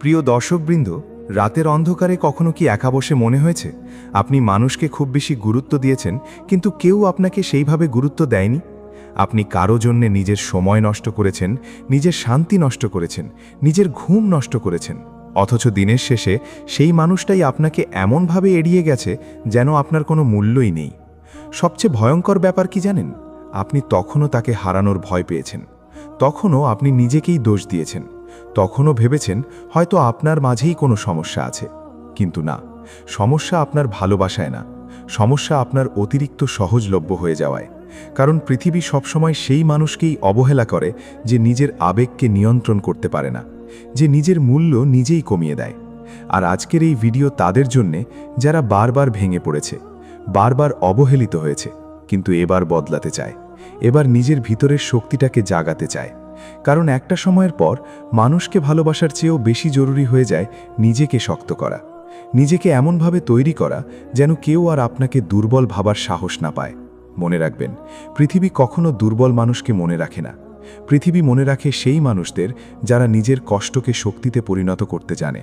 প্রিয় দর্শকবৃন্দ, রাতের অন্ধকারে কখনো কি একা বসে মনে হয়েছে আপনি মানুষকে খুব বেশি গুরুত্ব দিয়েছেন, কিন্তু কেউ আপনাকে সেইভাবে গুরুত্ব দেয়নি? আপনি কারো জন্যে নিজের সময় নষ্ট করেছেন, নিজের শান্তি নষ্ট করেছেন, নিজের ঘুম নষ্ট করেছেন, অথচ দিনের শেষে সেই মানুষটাই আপনাকে এমনভাবে এড়িয়ে গেছে যেন আপনার কোনো মূল্যই নেই। সবচেয়ে ভয়ঙ্কর ব্যাপার কি জানেন? আপনি তখনও তাকে হারানোর ভয় পেয়েছেন, তখনও আপনি নিজেকেই দোষ দিয়েছেন, তখনও ভেবেছেন হয়তো আপনার মাঝেই কোনো সমস্যা আছে। কিন্তু না, সমস্যা আপনার ভালোবাসায় না, সমস্যা আপনার অতিরিক্ত সহজলভ্য হয়ে যাওয়ায়। কারণ পৃথিবী সবসময় সেই মানুষকেই অবহেলা করে যে নিজের আবেগকে নিয়ন্ত্রণ করতে পারে না, যে নিজের মূল্য নিজেই কমিয়ে দেয়। আর আজকের এই ভিডিও তাদের জন্যে যারা বারবার ভেঙে পড়েছে, বারবার অবহেলিত হয়েছে, কিন্তু এবার বদলাতে চায়, এবার নিজের ভিতরের শক্তিটাকে জাগাতে চায়। কারণ একটা সময়ের পর মানুষকে ভালোবাসার চেয়েও বেশি জরুরি হয়ে যায় নিজেকে শক্ত করা, নিজেকে এমনভাবে তৈরি করা যেন কেউ আর আপনাকে দুর্বল ভাবার সাহস না পায়। মনে রাখবেন, পৃথিবী কখনো দুর্বল মানুষকে মনে রাখে না। পৃথিবী মনে রাখে সেই মানুষদের যারা নিজের কষ্টকে শক্তিতে পরিণত করতে জানে,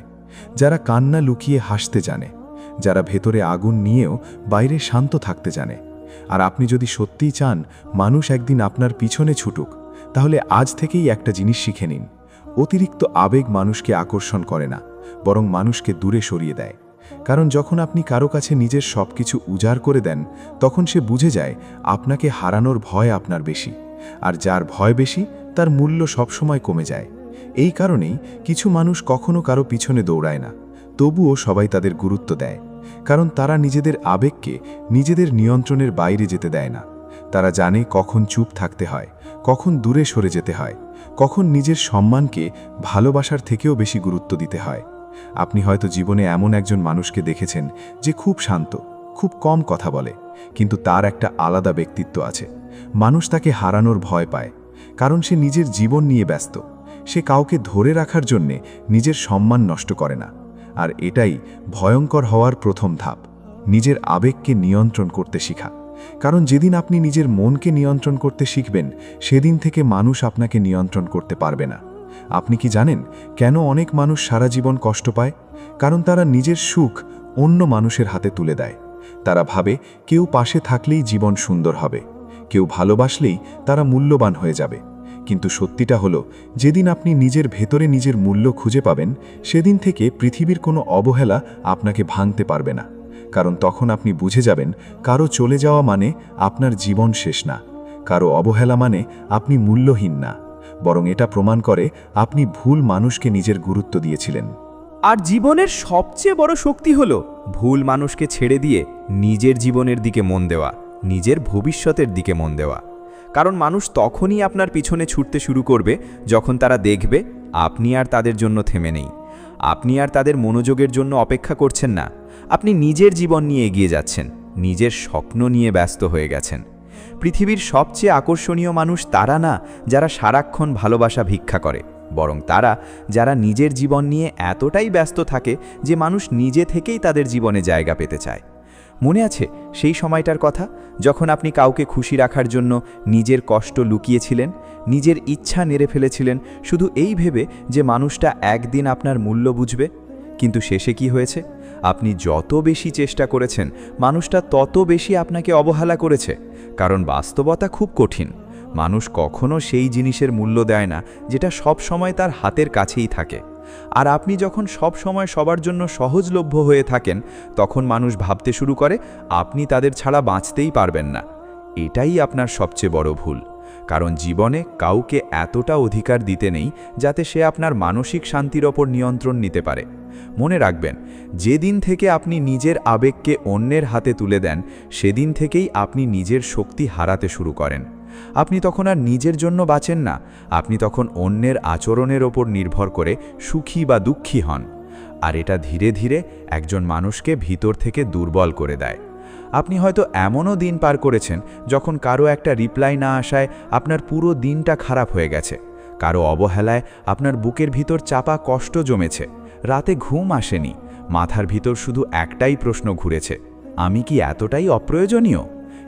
যারা কান্না লুকিয়ে হাসতে জানে, যারা ভেতরে আগুন নিয়েও বাইরে শান্ত থাকতে জানে। আর আপনি যদি সত্যিই চান মানুষ একদিন আপনার পিছনে ছুটুক, তাহলে আজ থেকেই একটা জিনিস শিখে নিন: অতিরিক্ত আবেগ মানুষকে আকর্ষণ করে না, বরং মানুষকে দূরে সরিয়ে দেয়। কারণ যখন আপনি কারো কাছে নিজের সব কিছু উজাড় করে দেন, তখন সে বুঝে যায় আপনাকে হারানোর ভয় আপনার বেশি, আর যার ভয় বেশি তার মূল্য সবসময় কমে যায়। এই কারণেই কিছু মানুষ কখনো কারো পিছনে দৌড়ায় না, তবুও সবাই তাদের গুরুত্ব দেয়। কারণ তারা নিজেদের আবেগকে নিজেদের নিয়ন্ত্রণের বাইরে যেতে দেয় না। তারা জানে কখন চুপ থাকতে হয়, কখন দূরে সরে যেতে হয়, কখন নিজের সম্মানকে ভালোবাসার থেকেও বেশি গুরুত্ব দিতে হয়। আপনি হয়তো জীবনে এমন একজন মানুষকে দেখেছেন যে খুব শান্ত, খুব কম কথা বলে, কিন্তু তার একটা আলাদা ব্যক্তিত্ব আছে। মানুষ তাকে হারানোর ভয় পায়, কারণ সে নিজের জীবন নিয়ে ব্যস্ত। সে কাউকে ধরে রাখার জন্যে নিজের সম্মান নষ্ট করে না। আর এটাই ভয়ঙ্কর হওয়ার প্রথম ধাপ, নিজের আবেগকে নিয়ন্ত্রণ করতে শেখা। কারণ যেদিন আপনি নিজের মনকে নিয়ন্ত্রণ করতে শিখবেন, সেদিন থেকে মানুষ আপনাকে নিয়ন্ত্রণ করতে পারবে না। আপনি কি জানেন কেন অনেক মানুষ সারা জীবন কষ্ট পায়? কারণ তারা নিজের সুখ অন্য মানুষের হাতে তুলে দেয়। তারা ভাবে কেউ পাশে থাকলেই জীবন সুন্দর হবে, কেউ ভালোবাসলেই তারা মূল্যবান হয়ে যাবে। কিন্তু সত্যিটা হলো, যেদিন আপনি নিজের ভেতরে নিজের মূল্য খুঁজে পাবেন, সেদিন থেকে পৃথিবীর কোনো অবহেলা আপনাকে ভাঙতে পারবে না। কারণ তখন আপনি বুঝে যাবেন, কারো চলে যাওয়া মানে আপনার জীবন শেষ না, কারো অবহেলা মানে আপনি মূল্যহীন না, বরং এটা প্রমাণ করে আপনি ভুল মানুষকে নিজের গুরুত্ব দিয়েছিলেন। আর জীবনের সবচেয়ে বড় শক্তি হলো ভুল মানুষকে ছেড়ে দিয়ে নিজের জীবনের দিকে মন দেওয়া, নিজের ভবিষ্যতের দিকে মন দেওয়া। কারণ মানুষ তখনই আপনার পিছনে ছুটতে শুরু করবে যখন তারা দেখবে আপনি আর তাদের জন্য থেমে নেই, আপনি আর তাদের মনোযোগের জন্য অপেক্ষা করছেন না। আপনি নিজের জীবন নিয়ে এগিয়ে যাচ্ছেন, নিজের স্বপ্ন নিয়ে ব্যস্ত হয়ে গেছেন। পৃথিবীর সবচেয়ে আকর্ষণীয় মানুষ তারা না যারা সারাক্ষণ ভালোবাসা ভিক্ষা করে, বরং তারা যারা নিজের জীবন নিয়ে এতটাই ব্যস্ত থাকে যে মানুষ নিজে থেকেই তাদের জীবনে জায়গা পেতে চায়। মনে আছে সেই সময়টার কথা, যখন আপনি কাউকে খুশি রাখার জন্য নিজের কষ্ট লুকিয়েছিলেন, নিজের ইচ্ছা নেড়ে ফেলেছিলেন, শুধু এই ভেবে যে মানুষটা একদিন আপনার মূল্য বুঝবে? কিন্তু শেষে কি হয়েছে? আপনি যত বেশি চেষ্টা করেছেন, মানুষটা তত বেশি আপনাকে অবহেলা করেছে। কারণ বাস্তবতা খুব কঠিন। মানুষ কখনো সেই জিনিসের মূল্য দেয় না যেটা সব সময় তার হাতের কাছেই থাকে। আর আপনি যখন সব সময় সবার জন্য সহজলভ্য হয়ে থাকেন, তখন মানুষ ভাবতে শুরু করে আপনি তাদের ছাড়া বাঁচতেই পারবেন না। এটাই আপনার সবচেয়ে বড় ভুল। কারণ জীবনে কাউকে এতটা অধিকার দিতে নেই যাতে সে আপনার মানসিক শান্তির ওপর নিয়ন্ত্রণ নিতে পারে। মনে রাখবেন, যেদিন থেকে আপনি নিজের আবেগকে অন্যের হাতে তুলে দেন, সেদিন থেকেই আপনি নিজের শক্তি হারাতে শুরু করেন। আপনি তখন আর নিজের জন্য বাঁচেন না, আপনি তখন অন্যের আচরণের ওপর নির্ভর করে সুখী বা দুঃখী হন। আর এটা ধীরে ধীরে একজন মানুষকে ভিতর থেকে দুর্বল করে দেয়। আপনি হয়তো এমনও দিন পার করেছেন যখন কারো একটা রিপ্লাই না আসায় আপনার পুরো দিনটা খারাপ হয়ে গেছে, কারো অবহেলায় আপনার বুকের ভিতর চাপা কষ্ট জমেছে, রাতে ঘুম আসেনি, মাথার ভিতর শুধু একটাই প্রশ্ন ঘুরেছে: আমি কি এতটাই অপ্রয়োজনীয়?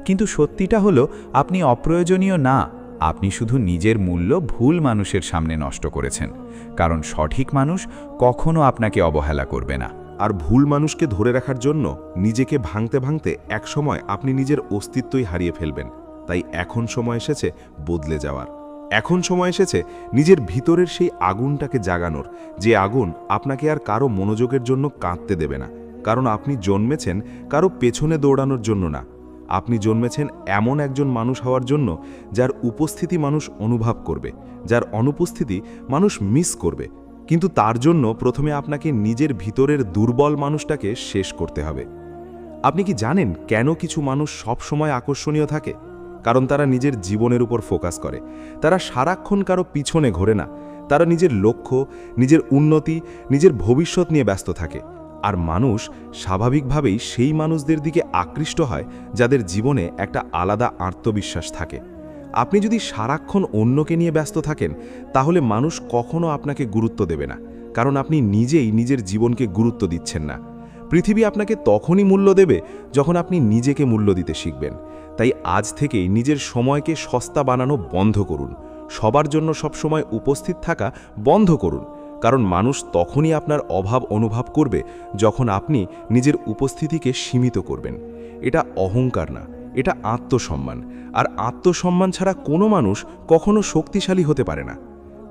কিন্তু সত্যিটা হলো, আপনি অপ্রয়োজনীয় না, আপনি শুধু নিজের মূল্য ভুল মানুষের সামনে নষ্ট করেছেন, কারণ সঠিক মানুষ কখনো আপনাকে অবহেলা করবে না। আর ভুল মানুষকে ধরে রাখার জন্য নিজেকে ভাঙতে ভাঙতে একসময় আপনি নিজের অস্তিত্বই হারিয়ে ফেলবেন। তাই এখন সময় এসেছে বদলে যাওয়ার। এখন সময় এসেছে নিজের ভিতরের সেই আগুনটাকে জাগানোর, যে আগুন আপনাকে আর কারো মনোযোগের জন্য কাঁদতে দেবে না। কারণ আপনি জন্মেছেন কারো পেছনে দৌড়ানোর জন্য না, আপনি জন্মেছেন এমন একজন মানুষ হওয়ার জন্য যার উপস্থিতি মানুষ অনুভব করবে, যার অনুপস্থিতি মানুষ মিস করবে। কিন্তু তার জন্য প্রথমে আপনাকে নিজের ভিতরের দুর্বল মানুষটাকে শেষ করতে হবে। আপনি কি জানেন কেন কিছু মানুষ সব সময় আকর্ষণীয় থাকে? কারণ তারা নিজের জীবনের উপর ফোকাস করে। তারা সারাক্ষণ কারো পিছনে ঘোরে না। তারা নিজের লক্ষ্য, নিজের উন্নতি, নিজের ভবিষ্যৎ নিয়ে ব্যস্ত থাকে। আর মানুষ স্বাভাবিকভাবেই সেই মানুষদের দিকে আকৃষ্ট হয় যাদের জীবনে একটা আলাদা আত্মবিশ্বাস থাকে। আপনি যদি সারাক্ষণ অন্যকে নিয়ে ব্যস্ত থাকেন, তাহলে মানুষ কখনো আপনাকে গুরুত্ব দেবে না, কারণ আপনি নিজেই নিজের জীবনকে গুরুত্ব দিচ্ছেন না। পৃথিবী আপনাকে তখনই মূল্য দেবে যখন আপনি নিজেকে মূল্য দিতে শিখবেন। তাই আজ থেকেই নিজের সময়কে সস্তা বানানো বন্ধ করুন। সবার জন্য সবসময় উপস্থিত থাকা বন্ধ করুন, কারণ মানুষ তখনই আপনার অভাব অনুভব করবে যখন আপনি নিজের উপস্থিতিকে সীমিত করবেন। এটা অহংকার না, এটা আত্মসম্মান। আর আত্মসম্মান ছাড়া কোনো মানুষ কখনো শক্তিশালী হতে পারে না।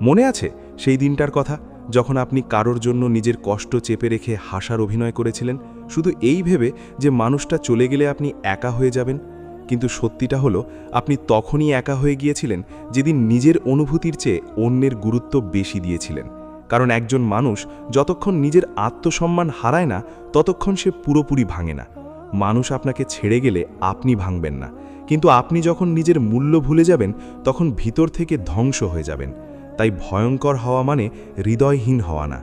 মনে আছে সেই দিনটার কথা যখন আপনি কারোর জন্য নিজের কষ্ট চেপে রেখে হাসার অভিনয় করেছিলেন, শুধু এই ভেবে যে মানুষটা চলে গেলে আপনি একা হয়ে যাবেন? কিন্তু সত্যিটা হলো, আপনি তখনই একা হয়ে গিয়েছিলেন যেদিন নিজের অনুভূতির চেয়ে অন্যের গুরুত্ব বেশি দিয়েছিলেন। কারণ একজন মানুষ যতক্ষণ নিজের আত্মসম্মান হারায় না, ততক্ষণ সে পুরোপুরি ভাঙে না। মানুষ আপনাকে ছেড়ে গেলে আপনি ভাঙবেন না, কিন্তু আপনি যখন নিজের মূল্য ভুলে যাবেন, তখন ভিতর থেকে ধ্বংস হয়ে যাবেন। তাই ভয়ঙ্কর হওয়া মানে হৃদয়হীন হওয়া না।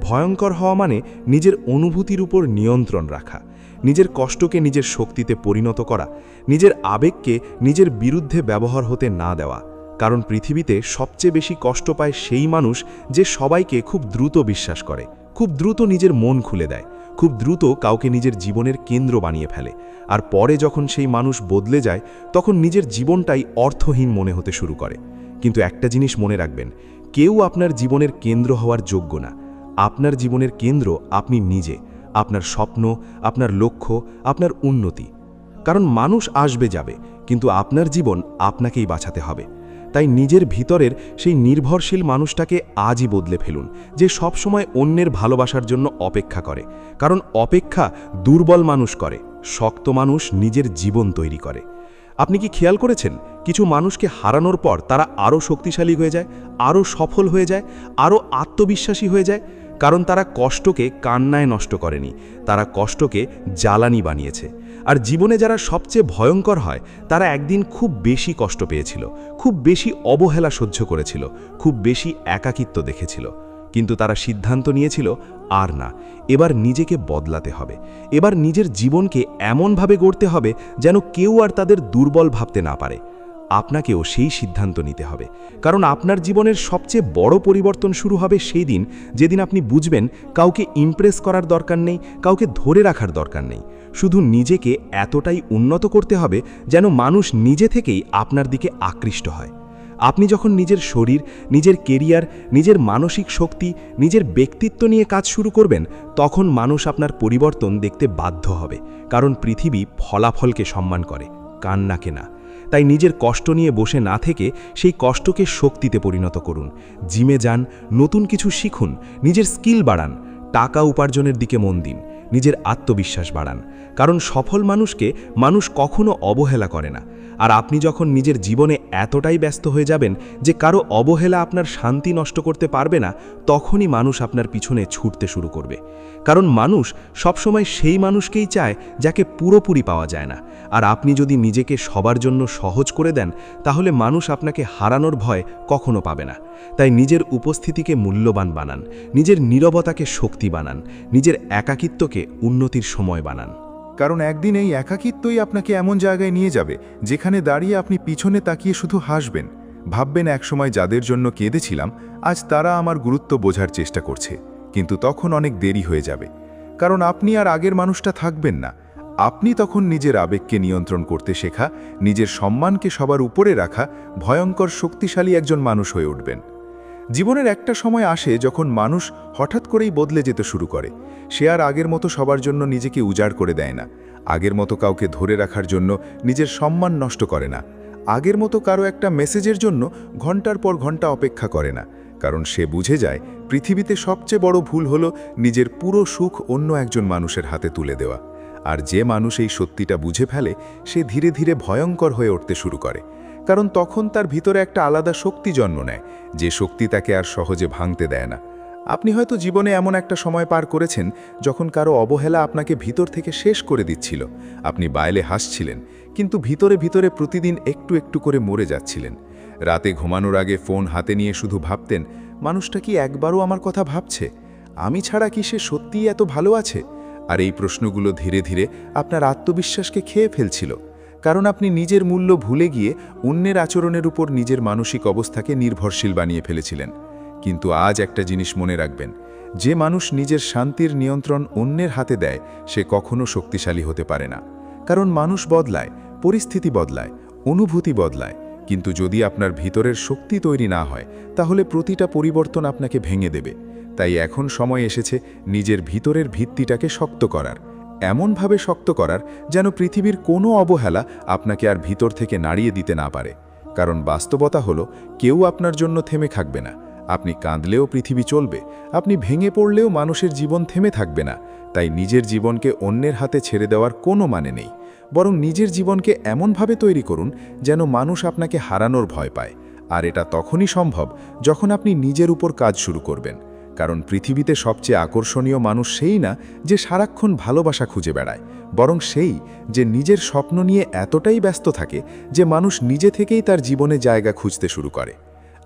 ভয়ঙ্কর হওয়া মানে নিজের অনুভূতির উপর নিয়ন্ত্রণ রাখা, নিজের কষ্টকে নিজের শক্তিতে পরিণত করা, নিজের আবেগকে নিজের বিরুদ্ধে ব্যবহার হতে না দেওয়া। কারণ পৃথিবীতে সবচেয়ে বেশি কষ্ট পায় সেই মানুষ যে সবাইকে খুব দ্রুত বিশ্বাস করে, খুব দ্রুত নিজের মন খুলে দেয়, খুব দ্রুত কাউকে নিজের জীবনের কেন্দ্র বানিয়ে ফেলে। আর পরে যখন সেই মানুষ বদলে যায়, তখন নিজের জীবনটাই অর্থহীন মনে হতে শুরু করে। কিন্তু একটা জিনিস মনে রাখবেন, কেউ আপনার জীবনের কেন্দ্র হওয়ার যোগ্য না। আপনার জীবনের কেন্দ্র আপনি নিজে, আপনার স্বপ্ন, আপনার লক্ষ্য, আপনার উন্নতি। কারণ মানুষ আসবে যাবে, কিন্তু আপনার জীবন আপনাকেই বাঁচাতে হবে। তাই নিজের ভিতরের সেই নির্ভরশীল মানুষটাকে আজই বদলে ফেলুন, যে সবসময় অন্যের ভালোবাসার জন্য অপেক্ষা করে। কারণ অপেক্ষা দুর্বল মানুষ করে, শক্ত মানুষ নিজের জীবন তৈরি করে। আপনি কি খেয়াল করেছেন, কিছু মানুষকে হারানোর পর তারা আরও শক্তিশালী হয়ে যায়, আরও সফল হয়ে যায়, আরও আত্মবিশ্বাসী হয়ে যায়? কারণ তারা কষ্টকে কান্নায় নষ্ট করেনি, তারা কষ্টকে জ্বালানি বানিয়েছে। আর জীবনে যারা সবচেয়ে ভয়ঙ্কর হয়, তারা একদিন খুব বেশি কষ্ট পেয়েছিল, খুব বেশি অবহেলা সহ্য করেছিল, খুব বেশি একাকিত্ব দেখেছিল। কিন্তু তারা সিদ্ধান্ত নিয়েছিল, আর না, এবার নিজেকে বদলাতে হবে। এবার নিজের জীবনকে এমনভাবে গড়তে হবে যেন কেউ আর তাদের দুর্বল ভাবতে না পারে। আপনাকেও সেই সিদ্ধান্ত নিতে হবে, কারণ আপনার জীবনের সবচেয়ে বড় পরিবর্তন শুরু হবে সেই দিন যেদিন আপনি বুঝবেন কাউকে ইমপ্রেস করার দরকার নেই, কাউকে ধরে রাখার দরকার নেই। শুধু নিজেকে এতটাই উন্নত করতে হবে যেন মানুষ নিজে থেকেই আপনার দিকে আকৃষ্ট হয়। আপনি যখন নিজের শরীর, নিজের কেরিয়ার, নিজের মানসিক শক্তি, নিজের ব্যক্তিত্ব নিয়ে কাজ শুরু করবেন, তখন মানুষ আপনার পরিবর্তন দেখতে বাধ্য হবে। কারণ পৃথিবী ফলাফলকে সম্মান করে, কান্নাকে না। তাই নিজের কষ্ট নিয়ে বসে না থেকে সেই কষ্টকে শক্তিতে পরিণত করুন। জিমে যান, নতুন কিছু শিখুন, নিজের স্কিল বাড়ান, টাকা উপার্জনের দিকে মন দিন, নিজের আত্মবিশ্বাস বাড়ান। কারণ সফল মানুষকে মানুষ কখনো অবহেলা করে না। আর আপনি যখন নিজের জীবনে এতটাই ব্যস্ত হয়ে যাবেন যে কারো অবহেলা আপনার শান্তি নষ্ট করতে পারবে না, তখনই মানুষ আপনার পিছনে ছুটতে শুরু করবে। কারণ মানুষ সবসময় সেই মানুষকেই চায় যাকে পুরোপুরি পাওয়া যায় না। আর আপনি যদি নিজেকে সবার জন্য সহজ করে দেন, তাহলে মানুষ আপনাকে হারানোর ভয় কখনো পাবে না। তাই নিজের উপস্থিতিকে মূল্যবান বানান, নিজের নীরবতাকে শক্তি বানান, নিজের একাকিত্বকে উন্নতির সময় বানান। কারণ একদিন এই একাকিত্বই আপনাকে এমন জায়গায় নিয়ে যাবে যেখানে দাঁড়িয়ে আপনি পিছনে তাকিয়ে শুধু হাসবেন, ভাববেন একসময় যাদের জন্য কেঁদেছিলাম আজ তারা আমার গুরুত্ব বোঝার চেষ্টা করছে। কিন্তু তখন অনেক দেরি হয়ে যাবে, কারণ আপনি আর আগের মানুষটা থাকবেন না। আপনি তখন নিজের আবেগকে নিয়ন্ত্রণ করতে শেখা, নিজের সম্মানকে সবার উপরে রাখা ভয়ঙ্কর শক্তিশালী একজন মানুষ হয়ে উঠবেন। জীবনের একটা সময় আসে যখন মানুষ হঠাৎ করেই বদলে যেতে শুরু করে। সে আর আগের মতো সবার জন্য নিজেকে উজাড় করে দেয় না, আগের মতো কাউকে ধরে রাখার জন্য নিজের সম্মান নষ্ট করে না, আগের মতো কারো একটা মেসেজের জন্য ঘন্টার পর ঘন্টা অপেক্ষা করে না, কারণ সে বুঝে যায় পৃথিবীতে সবচেয়ে বড় ভুল হলো নিজের পুরো সুখ অন্য একজন মানুষের হাতে তুলে দেওয়া। আর যে মানুষ এই সত্যিটা বুঝে ফেলে সে ধীরে ধীরে ভয়ঙ্কর হয়ে উঠতে শুরু করে, কারণ তখন তার ভিতরে একটা আলাদা শক্তি জন্ম নেয়, যে শক্তি তাকে আর সহজে ভাঙতে দেয় না। আপনি হয়তো জীবনে এমন একটা সময় পার করেছেন যখন কারো অবহেলা আপনাকে ভিতর থেকে শেষ করে দিচ্ছিল। আপনি বাইরে হাসছিলেন, কিন্তু ভিতরে ভিতরে প্রতিদিন একটু একটু করে মরে যাচ্ছিলেন। রাতে ঘুমানোর আগে ফোন হাতে নিয়ে শুধু ভাবতেন, মানুষটা কি একবারও আমার কথা ভাবছে? আমি ছাড়া কি সে সত্যিই এত ভালো আছে? আর এই প্রশ্নগুলো ধীরে ধীরে আপনার আত্মবিশ্বাসকে খেয়ে ফেলছিল, কারণ আপনি নিজের মূল্য ভুলে গিয়ে অন্যের আচরণের উপর নিজের মানসিক অবস্থাকে নির্ভরশীল বানিয়ে ফেলেছিলেন। কিন্তু আজ একটা জিনিস মনে রাখবেন, যে মানুষ নিজের শান্তির নিয়ন্ত্রণ অন্যের হাতে দেয় সে কখনো শক্তিশালী হতে পারে না। কারণ মানুষ বদলায়, পরিস্থিতি বদলায়, অনুভূতি বদলায়, কিন্তু যদি আপনার ভিতরের শক্তি তৈরি না হয় তাহলে প্রতিটা পরিবর্তন আপনাকে ভেঙে দেবে। তাই এখন সময় এসেছে নিজের ভিতরের ভিত্তিটাকে শক্ত করার, এমনভাবে শক্ত করার যেন পৃথিবীর কোনো অবহেলা আপনাকে আর ভিতর থেকে নাড়িয়ে দিতে না পারে। কারণ বাস্তবতা হলো, কেউ আপনার জন্য থেমে থাকবে না। আপনি কাঁদলেও পৃথিবী চলবে, আপনি ভেঙে পড়লেও মানুষের জীবন থেমে থাকবে না। তাই নিজের জীবনকে অন্যের হাতে ছেড়ে দেওয়ার কোনো মানে নেই, বরং নিজের জীবনকে এমনভাবে তৈরি করুন যেন মানুষ আপনাকে হারানোর ভয় পায়। আর এটা তখনই সম্ভব যখন আপনি নিজের উপর কাজ শুরু করবেন। কারণ পৃথিবীতে সবচেয়ে আকর্ষণীয় মানুষ সেই না যে সারাক্ষণ ভালোবাসা খুঁজে বেড়ায়, বরং সেই যে নিজের স্বপ্ন নিয়ে এতটাই ব্যস্ত থাকে যে মানুষ নিজে থেকেই তার জীবনে জায়গা খুঁজতে শুরু করে।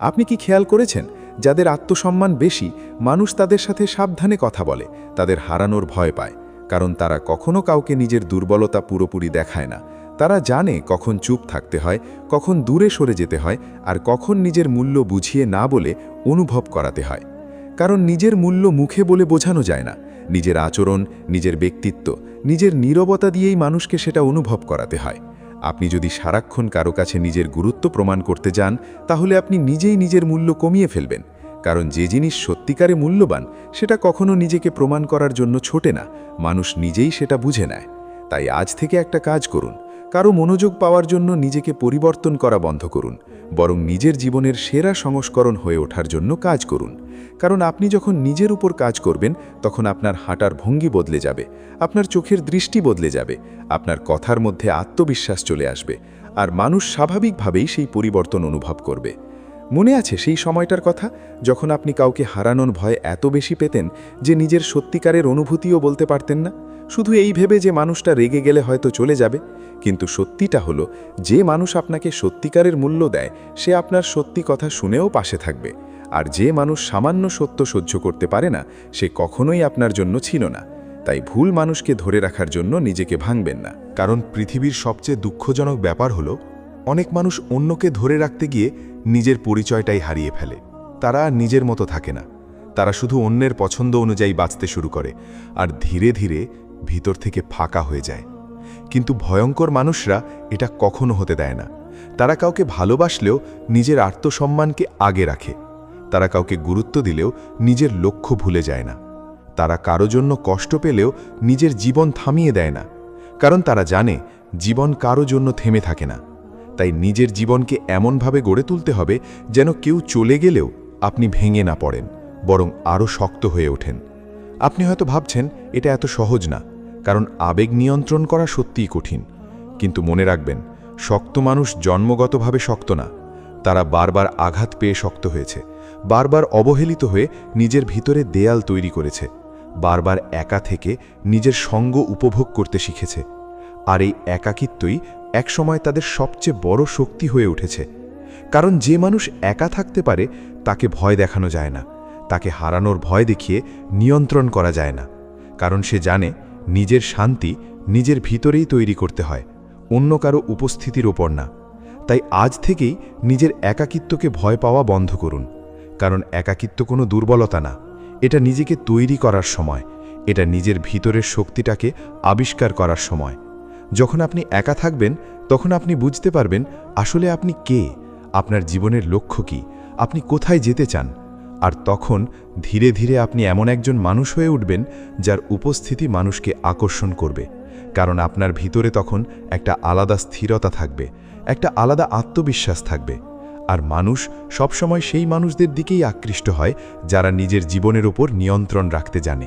আপনি কি খেয়াল করেছেন, যাদের আত্মসম্মান বেশি মানুষ তাদের সাথে সাবধানে কথা বলে, তাদের হারানোর ভয় পায়, কারণ তারা কখনো কাউকে নিজের দুর্বলতা পুরোপুরি দেখায় না। তারা জানে কখন চুপ থাকতে হয়, কখন দূরে সরে যেতে হয়, আর কখন নিজের মূল্য বুঝিয়ে না বলে অনুভব করাতে হয়। কারণ নিজের মূল্য মুখে বলে বোঝানো যায় না, নিজের আচরণ, নিজের ব্যক্তিত্ব, নিজের নীরবতা দিয়েই মানুষকে সেটা অনুভব করাতে হয়। আপনি যদি সারাক্ষণ কারো কাছে নিজের গুরুত্ব প্রমাণ করতে যান তাহলে আপনি নিজেই নিজের মূল্য কমিয়ে ফেলবেন। কারণ যে জিনিস সত্যিকারে মূল্যবান সেটা কখনো নিজেকে প্রমাণ করার জন্য ছোটে না, মানুষ নিজেই সেটা বুঝে নেয়। তাই আজ থেকে একটা কাজ করুন, কারো মনোযোগ পাওয়ার জন্য নিজেকে পরিবর্তন করা বন্ধ করুন, বরং নিজের জীবনের সেরা সংস্করণ হয়ে ওঠার জন্য কাজ করুন। কারণ আপনি যখন নিজের উপর কাজ করবেন তখন আপনার হাঁটার ভঙ্গি বদলে যাবে, আপনার চোখের দৃষ্টি বদলে যাবে, আপনার কথার মধ্যে আত্মবিশ্বাস চলে আসবে, আর মানুষ স্বাভাবিকভাবেই সেই পরিবর্তন অনুভব করবে। মনে আছে সেই সময়টার কথা যখন আপনি কাউকে হারানোর ভয় এত বেশি পেতেন যে নিজের সত্যিকারের অনুভূতিও বলতে পারতেন না, শুধু এই ভেবে যে মানুষটা রেগে গেলে হয়তো চলে যাবে? কিন্তু সত্যিটা হলো, যে মানুষ আপনাকে সত্যিকারের মূল্য দেয় সে আপনার সত্যি কথা শুনেও পাশে থাকবে। আর যে মানুষ সামান্য সত্য সহ্য করতে পারে না সে কখনোই আপনার জন্য ছিল না। তাই ভুল মানুষকে ধরে রাখার জন্য নিজেকে ভাঙবেন না। কারণ পৃথিবীর সবচেয়ে দুঃখজনক ব্যাপার হলো, অনেক মানুষ অন্যকে ধরে রাখতে গিয়ে নিজের পরিচয়টাই হারিয়ে ফেলে। তারা নিজের মতো থাকে না, তারা শুধু অন্যের পছন্দ অনুযায়ী বাঁচতে শুরু করে, আর ধীরে ধীরে ভিতর থেকে ফাঁকা হয়ে যায়। কিন্তু ভয়ঙ্কর মানুষরা এটা কখনো হতে দেয় না। তারা কাউকে ভালোবাসলেও নিজের আত্মসম্মানকে আগে রাখে। তারা কাউকে গুরুত্ব দিলেও নিজের লক্ষ্য ভুলে যায় না। তারা কারো জন্য কষ্ট পেলেও নিজের জীবন থামিয়ে দেয় না, কারণ তারা জানে জীবন কারো জন্য থেমে থাকে না। তাই নিজের জীবনকে এমনভাবে গড়ে তুলতে হবে যেন কেউ চলে গেলেও আপনি ভেঙে না পড়েন, বরং আরও শক্ত হয়ে ওঠেন। আপনি হয়তো ভাবছেন এটা এত সহজ না, কারণ আবেগ নিয়ন্ত্রণ করা সত্যিই কঠিন। কিন্তু মনে রাখবেন, শক্ত মানুষ জন্মগতভাবে শক্ত না, তারা বারবার আঘাত পেয়ে শক্ত হয়েছে, বারবার অবহেলিত হয়ে নিজের ভিতরে দেয়াল তৈরি করেছে, বারবার একা থেকে নিজের সঙ্গ উপভোগ করতে শিখেছে। আর এই একাকিত্বই একসময় তাদের সবচেয়ে বড় শক্তি হয়ে উঠেছে। কারণ যে মানুষ একা থাকতে পারে তাকে ভয় দেখানো যায় না, তাকে হারানোর ভয় দেখিয়ে নিয়ন্ত্রণ করা যায় না। কারণ সে জানে নিজের শান্তি নিজের ভিতরেই তৈরি করতে হয়, অন্য কারো উপস্থিতির ওপর না। তাই আজ থেকেই নিজের একাকিত্বকে ভয় পাওয়া বন্ধ করুন। কারণ একাকিত্ব কোনো দুর্বলতা না, এটা নিজেকে তৈরি করার সময়, এটা নিজের ভিতরের শক্তিটাকে আবিষ্কার করার সময়। যখন আপনি একা থাকবেন তখন আপনি বুঝতে পারবেন আসলে আপনি কে, আপনার জীবনের লক্ষ্য কী, আপনি কোথায় যেতে চান। আর তখন ধীরে ধীরে আপনি এমন একজন মানুষ হয়ে উঠবেন যার উপস্থিতি মানুষকে আকর্ষণ করবে, কারণ আপনার ভিতরে তখন একটা আলাদা স্থিরতা থাকবে, একটা আলাদা আত্মবিশ্বাস থাকবে। আর মানুষ সবসময় সেই মানুষদের দিকেই আকৃষ্ট হয় যারা নিজের জীবনের ওপর নিয়ন্ত্রণ রাখতে জানে।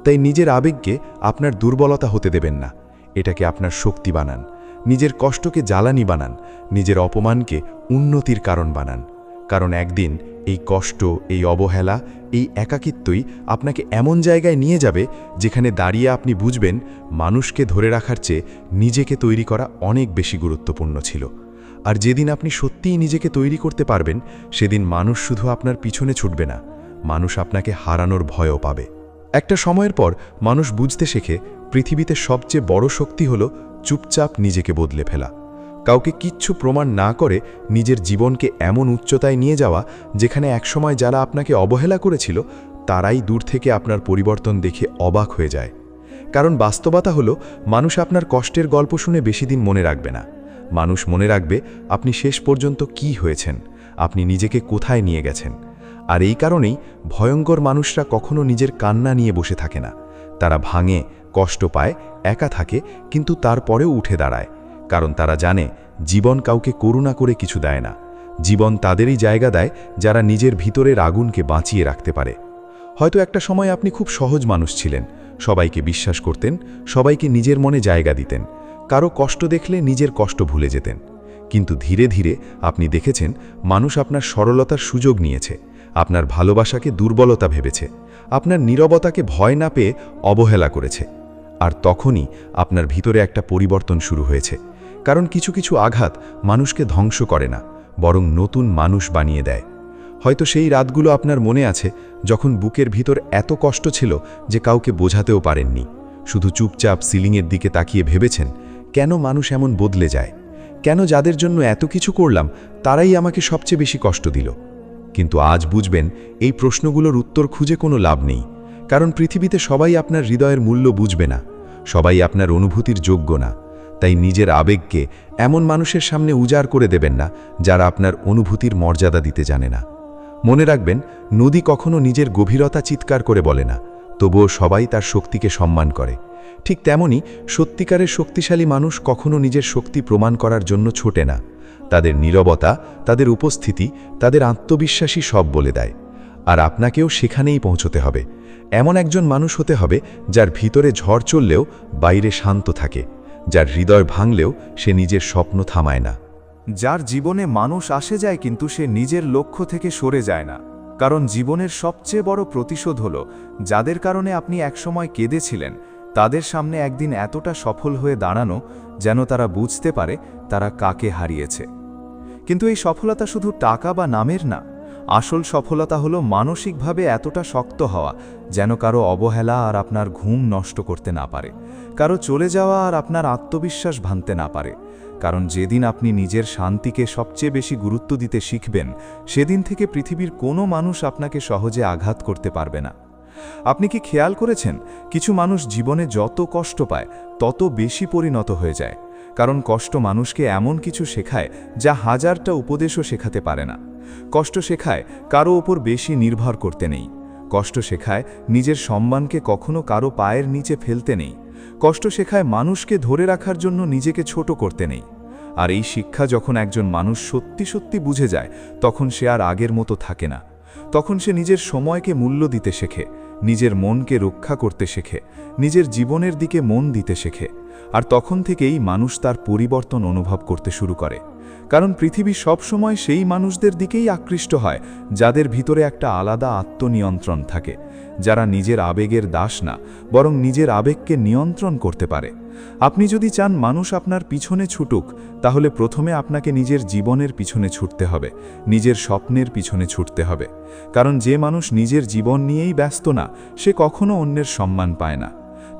তাই নিজের আবেগকে আপনার দুর্বলতা হতে দেবেন না, এটাকে আপনার শক্তি বানান। নিজের কষ্টকে জ্বালানি বানান, নিজের অপমানকে উন্নতির কারণ বানান। কারণ একদিন এই কষ্ট, এই অবহেলা, এই একাকিত্বই আপনাকে এমন জায়গায় নিয়ে যাবে যেখানে দাঁড়িয়ে আপনি বুঝবেন মানুষকে ধরে রাখার চেয়ে নিজেকে তৈরি করা অনেক বেশি গুরুত্বপূর্ণ ছিল। আর যেদিন আপনি সত্যিই নিজেকে তৈরি করতে পারবেন, সেদিন মানুষ শুধু আপনার পিছনে ছুটবে না, মানুষ আপনাকে হারানোর ভয়ও পাবে। একটা সময়ের পর মানুষ বুঝতে শেখে পৃথিবীতে সবচেয়ে বড় শক্তি হলো চুপচাপ নিজেকে বদলে ফেলা। কাউকে কিচ্ছু প্রমাণ না করে নিজের জীবনকে এমন উচ্চতায় নিয়ে যাওয়া যেখানে একসময় যারা আপনাকে অবহেলা করেছিল তারাই দূর থেকে আপনার পরিবর্তন দেখে অবাক হয়ে যায়। কারণ বাস্তবতা হলো মানুষ আপনার কষ্টের গল্প শুনে বেশি দিন মনে রাখবে না। মানুষ মনে রাখবে আপনি শেষ পর্যন্ত কি হয়েছেন, আপনি নিজেকে কোথায় নিয়ে গেছেন। আর এই কারণেই ভয়ঙ্কর মানুষরা কখনো নিজের কান্না নিয়ে বসে থাকে না। তারা ভাঙে, কষ্ট পায়, একা থাকে, কিন্তু তারপরেও উঠে দাঁড়ায়। কারণ তারা জানে জীবন কাউকে করুণা করে কিছু দেয় না, জীবন তাদেরই জায়গা দেয় যারা নিজের ভিতরের আগুনকে বাঁচিয়ে রাখতে পারে। হয়তো একটা সময় আপনি খুব সহজ মানুষ ছিলেন, সবাইকে বিশ্বাস করতেন, সবাইকে নিজের মনে জায়গা দিতেন, কারো কষ্ট দেখলে নিজের কষ্ট ভুলে যেতেন। কিন্তু ধীরে ধীরে আপনি দেখেছেন মানুষ আপনার সরলতার সুযোগ নিয়েছে, আপনার ভালোবাসাকে দুর্বলতা ভেবেছে, আপনার নীরবতাকে ভয় না পেয়ে অবহেলা করেছে। আর তখনই আপনার ভিতরে একটা পরিবর্তন শুরু হয়েছে। কারণ কিছু কিছু আঘাত মানুষকে ধ্বংস করে না, বরং নতুন মানুষ বানিয়ে দেয়। হয়তো সেই রাতগুলো আপনার মনে আছে যখন বুকের ভিতর এত কষ্ট ছিল যে কাউকে বোঝাতেও পারেননি। শুধু চুপচাপ সিলিংয়ের দিকে তাকিয়ে ভেবেছেন, কেন মানুষ এমন বদলে যায়, কেন যাদের জন্য এত কিছু করলাম তারাই আমাকে সবচেয়ে বেশি কষ্ট দিল। কিন্তু আজ বুঝবেন এই প্রশ্নগুলোর উত্তর খুঁজে কোনো লাভ নেই। কারণ পৃথিবীতে সবাই আপনার হৃদয়ের মূল্য বুঝবে না, সবাই আপনার অনুভূতির যোগ্য না। তাই নিজের আবেগকে এমন মানুষের সামনে উজাড় করে দেবেন না যারা আপনার অনুভূতির মর্যাদা দিতে জানে না। মনে রাখবেন, নদী কখনো নিজের গভীরতা চিৎকার করে বলে না, তবুও সবাই তার শক্তিকে সম্মান করে। ঠিক তেমনি সত্যিকারের শক্তিশালী মানুষ কখনো নিজের শক্তি প্রমাণ করার জন্য ছোটে না। তাদের নীরবতা, তাদের উপস্থিতি, তাদের আত্মবিশ্বাসী সব বলে দেয়। আর আপনাকেও সেখানেই পৌঁছতে হবে। এমন একজন মানুষ হতে হবে যার ভিতরে ঝড় চললেও বাইরে শান্ত থাকে, যার হৃদয় ভাঙলেও সে নিজের স্বপ্ন থামায় না, যার জীবনে মানুষ আসে যায় কিন্তু সে নিজের লক্ষ্য থেকে সরে যায় না। কারণ জীবনের সবচেয়ে বড় প্রতিশোধ হলো যাদের কারণে আপনি একসময় কেঁদেছিলেন তাদের সামনে একদিন এতটা সফল হয়ে দাঁড়ানো যেন তারা বুঝতে পারে তারা কাকে হারিয়েছে। কিন্তু এই সফলতা শুধু টাকা বা নামের না, আসল সফলতা হলো মানসিকভাবে এতটা শক্ত হওয়া যেন কারো অবহেলা আর আপনার ঘুম নষ্ট করতে না পারে, কারো চলে যাওয়া আর আপনার আত্মবিশ্বাস ভাঙতে না পারে। কারণ যেদিন আপনি নিজের শান্তিকে সবচেয়ে বেশি গুরুত্ব দিতে শিখবেন, সেদিন থেকে পৃথিবীর কোনো মানুষ আপনাকে সহজে আঘাত করতে পারবে না। আপনি কি খেয়াল করেছেন, কিছু মানুষ জীবনে যত কষ্ট পায় তত বেশি পরিণত হয়ে যায়? কারণ কষ্ট মানুষকে এমন কিছু শেখায় যা হাজারটা উপদেশও শেখাতে পারে না। কষ্ট শেখায় কারো ওপর বেশি নির্ভর করতে নেই। কষ্ট শেখায় নিজের সম্মানকে কখনো কারো পায়ের নিচে ফেলতে নেই। কষ্ট শেখায় মানুষকে ধরে রাখার জন্য নিজেকে ছোট করতে নেই। আর এই শিক্ষা যখন একজন মানুষ সত্যি সত্যি বুঝে যায়, তখন সে আর আগের মতো থাকে না। তখন সে নিজের সময়কে মূল্য দিতে শেখে, নিজের মনকে রক্ষা করতে শেখে, নিজের জীবনের দিকে মন দিতে শেখে। আর তখন থেকেই মানুষ তার পরিবর্তন অনুভব করতে শুরু করে। কারণ পৃথিবী সবসময় সেই মানুষদের দিকেই আকৃষ্ট হয় যাদের ভিতরে একটা আলাদা আত্মনিয়ন্ত্রণ থাকে, যারা নিজের আবেগের দাস না, বরং নিজের আবেগকে নিয়ন্ত্রণ করতে পারে। আপনি যদি চান মানুষ আপনার পিছনে ছুটুক, তাহলে প্রথমে আপনাকে নিজের জীবনের পিছনে ছুটতে হবে, নিজের স্বপ্নের পিছনে ছুটতে হবে। কারণ যে মানুষ নিজের জীবন নিয়েই ব্যস্ত না, সে কখনো অন্যের সম্মান পায় না।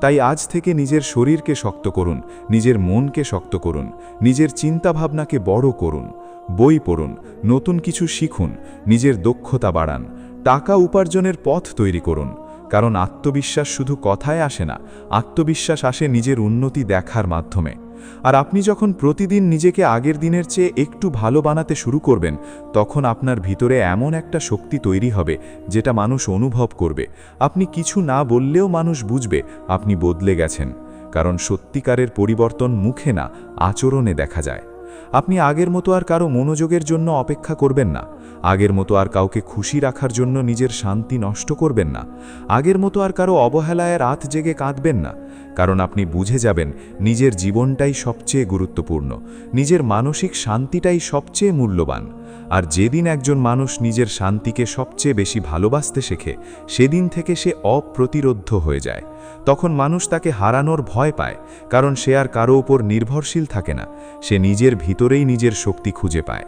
তাই আজ থেকে নিজের শরীরকে শক্ত করুন, নিজের মনকে শক্ত করুন, নিজের চিন্তাভাবনাকে বড় করুন, বই পড়ুন, নতুন কিছু শিখুন, নিজের দক্ষতা বাড়ান, টাকা উপার্জনের পথ তৈরি করুন। কারণ আত্মবিশ্বাস শুধু কথায় আসে না, আত্মবিশ্বাস আসে নিজের উন্নতি দেখার মাধ্যমে। আর আপনি যখন প্রতিদিন নিজেকে আগের দিনের চেয়ে একটু ভালো বানাতে শুরু করবেন, তখন আপনার ভিতরে এমন একটা শক্তি তৈরি হবে যেটা মানুষ অনুভব করবে। আপনি কিছু না বললেও মানুষ বুঝবে আপনি বদলে গেছেন, কারণ সত্যিকারের পরিবর্তন মুখে না, আচরণে দেখা যায়। আপনি আগের মতো আর কারো মনোযোগের জন্য অপেক্ষা করবেন না, আগের মতো আর কাউকে খুশি রাখার জন্য নিজের শান্তি নষ্ট করবেন না, আগের মতো আর কারো অবহেলায় রাত জেগে কাঁদবেন না, কারণ আপনি বুঝে যাবেন নিজের জীবনটাই সবচেয়ে গুরুত্বপূর্ণ, নিজের মানসিক শান্তিটাই সবচেয়ে মূল্যবান। আর যেদিন একজন মানুষ নিজের শান্তিকে সবচেয়ে বেশি ভালোবাসতে শেখে, সেদিন থেকে সে অপ্রতিরোধ্য হয়ে যায়। তখন মানুষ তাকে হারানোর ভয় পায়, কারণ সে আর কারো উপর নির্ভরশীল থাকে না, সে নিজের ভিতরেই নিজের শক্তি খুঁজে পায়।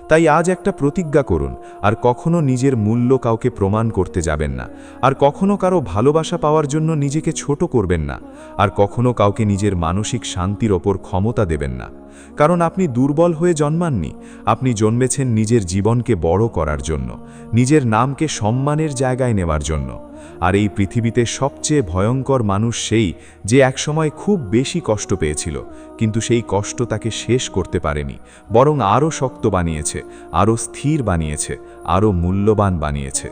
তাই আজ একটা প্রতিজ্ঞা করুন, আর কখনো নিজের মূল্য কাউকে প্রমাণ করতে যাবেন না, আর কখনো কারো ভালোবাসা পাওয়ার জন্য নিজেকে ছোট করবেন না, আর কখনো কাউকে নিজের মানসিক শান্তির ওপর ক্ষমতা দেবেন না। কারণ আপনি দুর্বল হয়ে জন্মাননি, আপনি জন্মেছেন নিজের জীবনকে বড় করার জন্য, নিজের নামকে সম্মানের জায়গায় নেওয়ার জন্য। আর এই পৃথিবীতে সবচেয়ে ভয়ঙ্কর মানুষ সেই যে একসময় খুব বেশি কষ্ট পেয়েছিল, কিন্তু সেই কষ্ট তাকে শেষ করতে পারেনি, বরং আরও শক্ত বানিয়েছে, আরও স্থির বানিয়েছে, আরও মূল্যবান বানিয়েছে।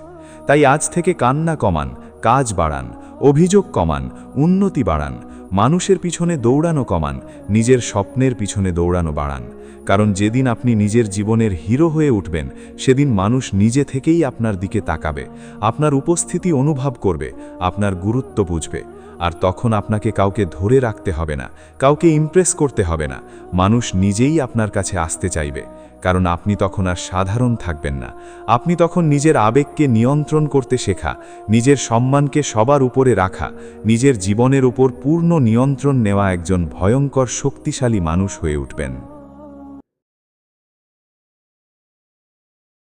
তাই আজ থেকে কান্না কমান, কাজ বাড়ান, অভিযোগ কমান, উন্নতি বাড়ান, মানুষের পিছনে দৌড়ানো কমান, নিজের স্বপ্নের পিছনে দৌড়ানো বাড়ান। কারণ যেদিন আপনি নিজের জীবনের হিরো হয়ে উঠবেন, সেদিন মানুষ নিজে থেকেই আপনার দিকে তাকাবে, আপনার উপস্থিতি অনুভব করবে, আপনার গুরুত্ব বুঝবে। আর তখন আপনাকে কাউকে ধরে রাখতে হবে না, কাউকে ইমপ্রেস করতে হবে না, মানুষ নিজেই আপনার কাছে আসতে চাইবে। কারণ আপনি তখন আর সাধারণ থাকবেন না, আপনি তখন নিজের আবেগকে নিয়ন্ত্রণ করতে শেখা, নিজের সম্মানকে সবার উপরে রাখা, নিজের জীবনের উপর পূর্ণ নিয়ন্ত্রণ নেওয়া একজন ভয়ঙ্কর শক্তিশালী মানুষ হয়ে উঠবেন।